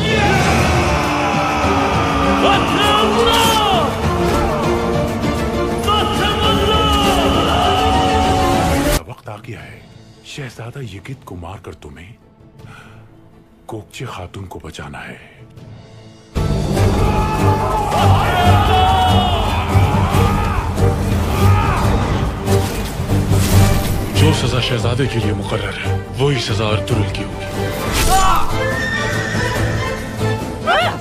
वक्त आ गया है। शहजादा यगित को मारकर तुम्हें कोकचे खातून को बचाना है। जो सजा शहजादे के लिए मुकर्रर है वही सजा अर्तुरुल की होगी।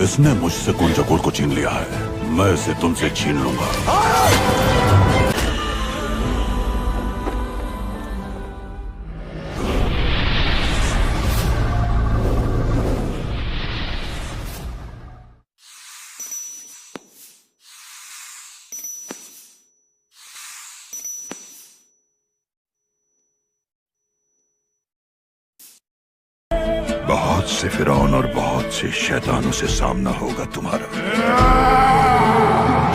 इसने मुझसे कुंजकुल को छीन लिया है, मैं इसे तुमसे छीन लूंगा। बहुत से फिरौन और बहुत से शैतानों से सामना होगा तुम्हारा।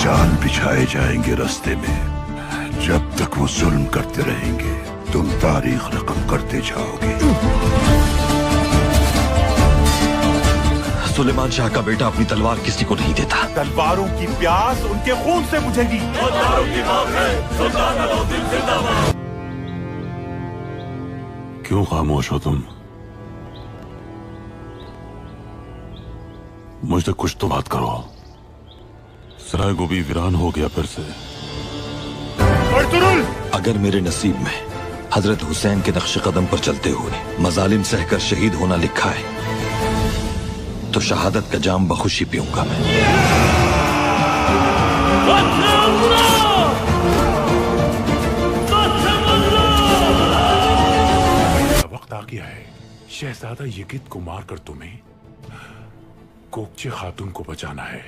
जाल बिछाए जाएंगे रास्ते में। जब तक वो जुल्म करते रहेंगे तुम तारीख रकम करते जाओगे। सुलेमान शाह का बेटा अपनी तलवार किसी को नहीं देता। तलवारों की प्यास उनके खून से बुझेगी। क्यों खामोश हो तुम? मुझसे कुछ तो बात करो। सराय गोभी वीरान हो गया फिर से। अगर मेरे नसीब में हजरत हुसैन के नक्श कदम पर चलते हुए मजालिम सहकर शहीद होना लिखा है तो शहादत का जाम बखुशी पीऊंगा मैं। वक्त आ गया है। शहजादा यगित को मारकर तुम्हें कोकचे खातून को बचाना है।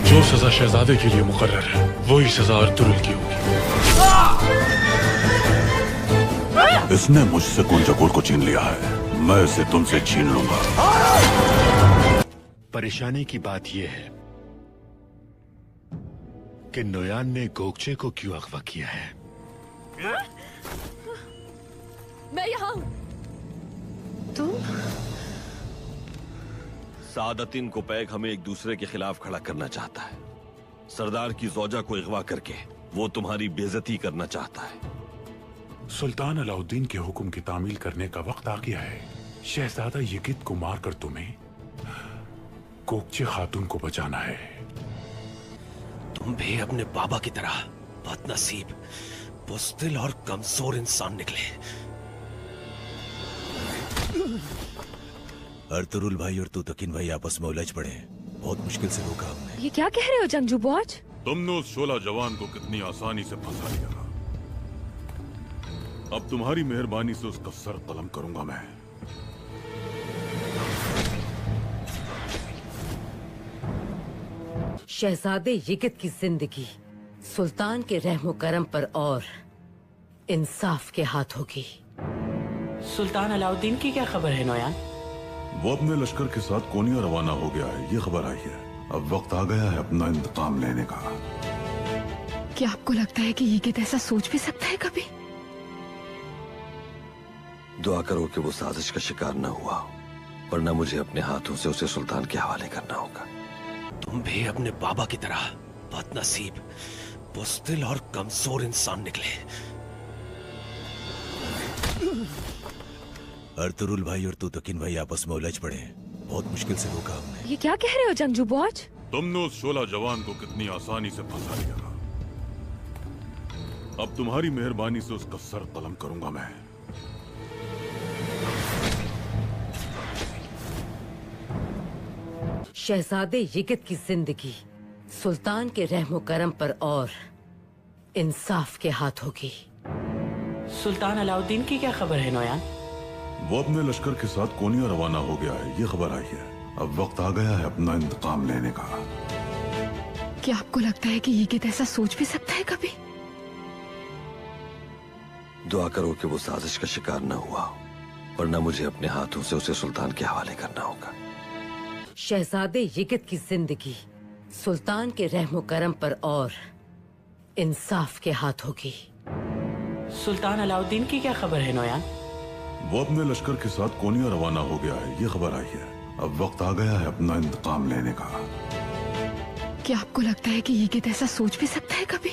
जो सजा शहजादे के लिए मुकर्रर है वही सजा अर्तुरुल की होगी। इसने मुझसे कुंजकुल को छीन लिया है, मैं इसे तुमसे छीन लूंगा। परेशानी की बात यह है कि नोयान ने गोकचे को क्यों अगवा किया है। मैं यहाँ हूँ। तुम? सादतिन को पैक हमें एक दूसरे के खिलाफ खड़ा करना चाहता है। सरदार की जोजा को अगवा करके वो तुम्हारी बेइज्जती करना चाहता है। सुल्तान अलाउद्दीन के हुक्म की तामील करने का वक्त आ गया है। शहजादा यगित को मारकर तुम्हें कोकचे खातून को बचाना है। तुम भी अपने बाबा की तरह बदनसीब, बुज़दिल और कमजोर इंसान निकले। अर्तुरुल भाई और तुतकिन भाई आपस में उलझ पड़े। बहुत मुश्किल से रोका हमने। ये क्या कह रहे हो जंगजू बॉज? तुमने उस 16 जवान को कितनी आसानी से फंसा लिया। अब तुम्हारी मेहरबानी से उसका सर कलम करूंगा मैं। शहजादे यगित की जिंदगी सुल्तान के रहमो करम पर और इंसाफ के हाथ होगी। सुल्तान अलाउद्दीन की क्या खबर है नोयान? वो अपने लश्कर के साथ कोनिया रवाना हो गया है, ये खबर आई है। अब वक्त आ गया है अपना इंतकाम लेने का। क्या आपको लगता है कि यगित ऐसा सोच भी सकता है कभी? दुआ करो कि वो साजिश का शिकार न हुआ हो, वरना मुझे अपने हाथों से उसे सुल्तान के हवाले करना होगा। तुम भी अपने बाबा की तरह बदनसीब, बुज़दिल और कमजोर इंसान निकले। अर्तुरुल भाई और तुतकिन भाई आपस में उलझ पड़े। बहुत मुश्किल से रोका हमने। ये क्या कह रहे हो जंगजू बॉज? तुमने उस 16 जवान को कितनी आसानी से फंसा लिया। अब तुम्हारी मेहरबानी से उसका सर कलम करूंगा मैं। शहजादे यगित की जिंदगी सुल्तान के रहमो करम पर और इंसाफ के हाथ होगी। सुल्तान अलाउद्दीन की क्या खबर है नोयान? वो अपने लश्कर के साथ कोनिया रवाना हो गया है, ये खबर आई है। अब वक्त आ गया है अपना इंतकाम लेने का। क्या आपको लगता है कि यिगित ऐसा सोच भी सकता है कभी? दुआ करो कि वो साजिश का शिकार न हुआ, वरना मुझे अपने हाथों से उसे सुल्तान के हवाले करना होगा। शहजादे यिगित की जिंदगी सुल्तान के रहमो करम पर और इंसाफ के हाथ होगी। सुल्तान अलाउद्दीन की क्या खबर है नोयान? वो अपने लश्कर के साथ कोनिया रवाना हो गया है, ये खबर आई है। अब वक्त आ गया है अपना इंतकाम लेने का। क्या आपको लगता है कि यिगित ऐसा सोच भी सकता है कभी?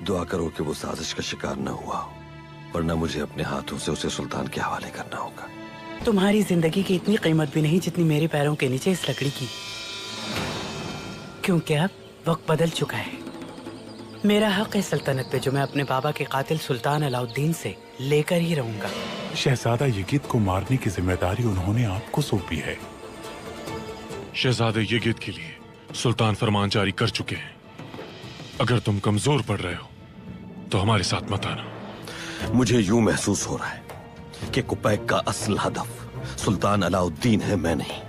दुआ करो कि वो साजिश का शिकार न हुआ, वरना मुझे अपने हाथों से उसे सुल्तान के हवाले करना होगा। तुम्हारी जिंदगी की इतनी कीमत भी नहीं जितनी मेरे पैरों के नीचे इस लकड़ी की, क्योंकि अब वक्त बदल चुका है। मेरा हक है सल्तनत पे जो मैं अपने बाबा के कातिल सुल्तान अलाउद्दीन से लेकर ही रहूंगा। शहजादा यिगित को मारने की जिम्मेदारी उन्होंने आपको सौंपी है। शहजादे यिगित के लिए सुल्तान फरमान जारी कर चुके हैं। अगर तुम कमजोर पड़ रहे हो तो हमारे साथ मत आना। मुझे यूं महसूस हो रहा है कि कुपैक का असल हदफ सुल्तान अलाउद्दीन है, मैं नहीं।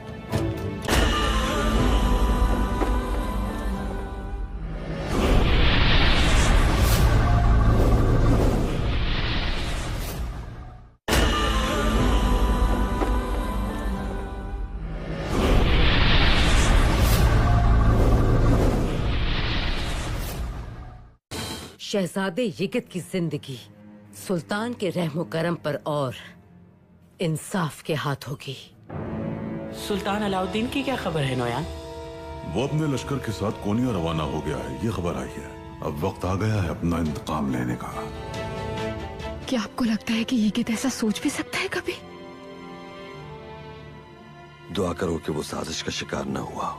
शहजादे यिगित की जिंदगी सुल्तान के रहमो करम पर और इंसाफ के हाथ होगी। सुल्तान अलाउद्दीन की क्या खबर है नोयान? वो अपने लश्कर के साथ कोनिया रवाना हो गया है, ये खबर आई है। अब वक्त आ गया है अपना इंतकाम लेने का। क्या आपको लगता है कि यिगित ऐसा सोच भी सकता है कभी? दुआ करो कि वो साजिश का शिकार न हुआ,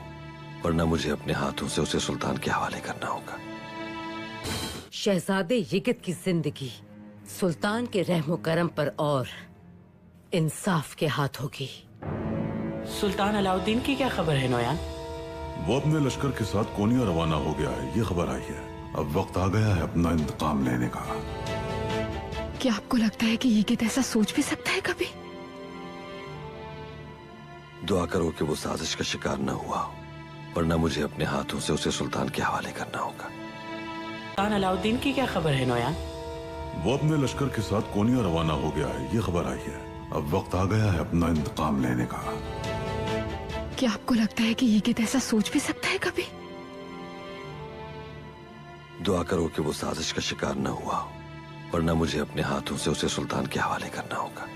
वरना मुझे अपने हाथों से उसे सुल्तान के हवाले करना होगा। शहजादे यिगित की जिंदगी सुल्तान के रहमो करम पर और इंसाफ के हाथ होगी। सुल्तान अलाउद्दीन की क्या खबर है नोयान? वो अपने लश्कर के साथ कोनिया रवाना हो गया है, ये खबर आई है। अब वक्त आ गया है अपना इंतकाम लेने का। क्या आपको लगता है कि यिगित ऐसा सोच भी सकता है कभी? दुआ करो कि वो साजिश का शिकार न हुआ, वरना मुझे अपने हाथों से उसे सुल्तान के हवाले करना होगा। सुल्तान अलाउद्दीन की क्या खबर है नोयान? वो अपने लश्कर के साथ कोनिया रवाना हो गया है, ये खबर आई है। अब वक्त आ गया है अपना इंतकाम लेने का। क्या आपको लगता है कि यिगित ऐसा सोच भी सकता है कभी? दुआ करो कि वो साजिश का शिकार न हुआ, वरना मुझे अपने हाथों से उसे सुल्तान के हवाले करना होगा।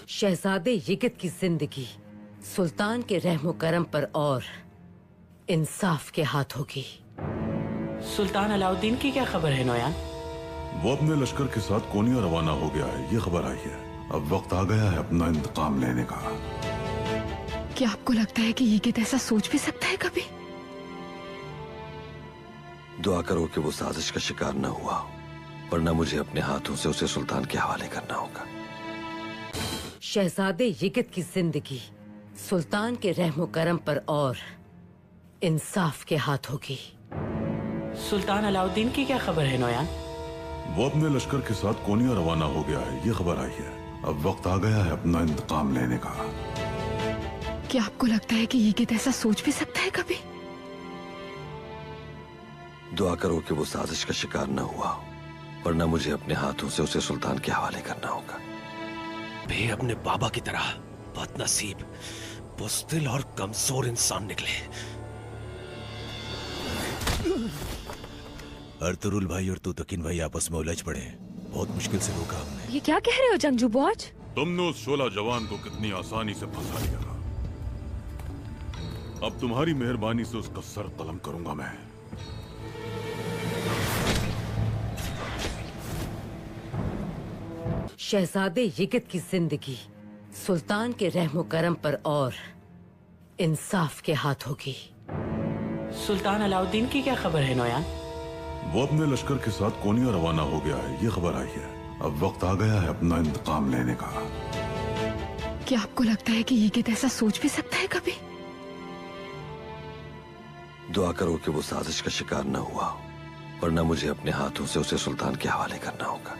शहजादे यिगित की जिंदगी सुल्तान के रहमो करम पर और इंसाफ के हाथ होगी। सुल्तान अलाउद्दीन की क्या खबर है नोयान? वो अपने लश्कर के साथ कोनिया रवाना हो गया है, ये खबर आई है। अब वक्त आ गया है अपना इंतकाम लेने का। क्या आपको लगता है कि यिगित ऐसा सोच भी सकता है कभी? दुआ करो कि वो साजिश का शिकार न हुआ, वरना मुझे अपने हाथों से उसे सुल्तान के हवाले करना होगा। शहजादे यिगित की जिंदगी सुल्तान के रहमो करम पर और इंसाफ के हाथ होगी। सुल्तान अलाउद्दीन की क्या खबर है नोयान? वो अपने लश्कर के साथ कोनिया रवाना हो गया है, ये खबर आई है। अब वक्त आ गया है अपना इंतकाम लेने का। क्या आपको लगता है कि यिगित ऐसा सोच भी सकता है कभी? दुआ करो कि वो साजिश का शिकार न हुआ, वरना मुझे अपने हाथों से उसे सुल्तान के हवाले करना होगा। वे अपने बाबा की तरह बदनसीब, बुज़दिल और कमजोर इंसान निकले। अर्तुरुल भाई और तुतकिन भाई आपस में उलझ पड़े। बहुत मुश्किल से रोका हमने। ये क्या कह रहे हो जंगजू बॉज? तुमने उस शोला जवान को कितनी आसानी से फंसा लिया। अब तुम्हारी मेहरबानी से उसका सर कलम करूंगा मैं। शहजादे यिगित की जिंदगी सुल्तान के रहमो करम पर और इंसाफ के हाथ होगी। सुल्तान अलाउद्दीन की क्या खबर है नोयान? वो अपने लश्कर के साथ कोनिया रवाना हो गया है, ये खबर आई है। अब वक्त आ गया है अपना इंतकाम लेने का। क्या आपको लगता है कि यिगित ऐसा सोच भी सकता है कभी? दुआ करो कि वो साजिश का शिकार न हुआ, वरना मुझे अपने हाथों से उसे सुल्तान के हवाले करना होगा।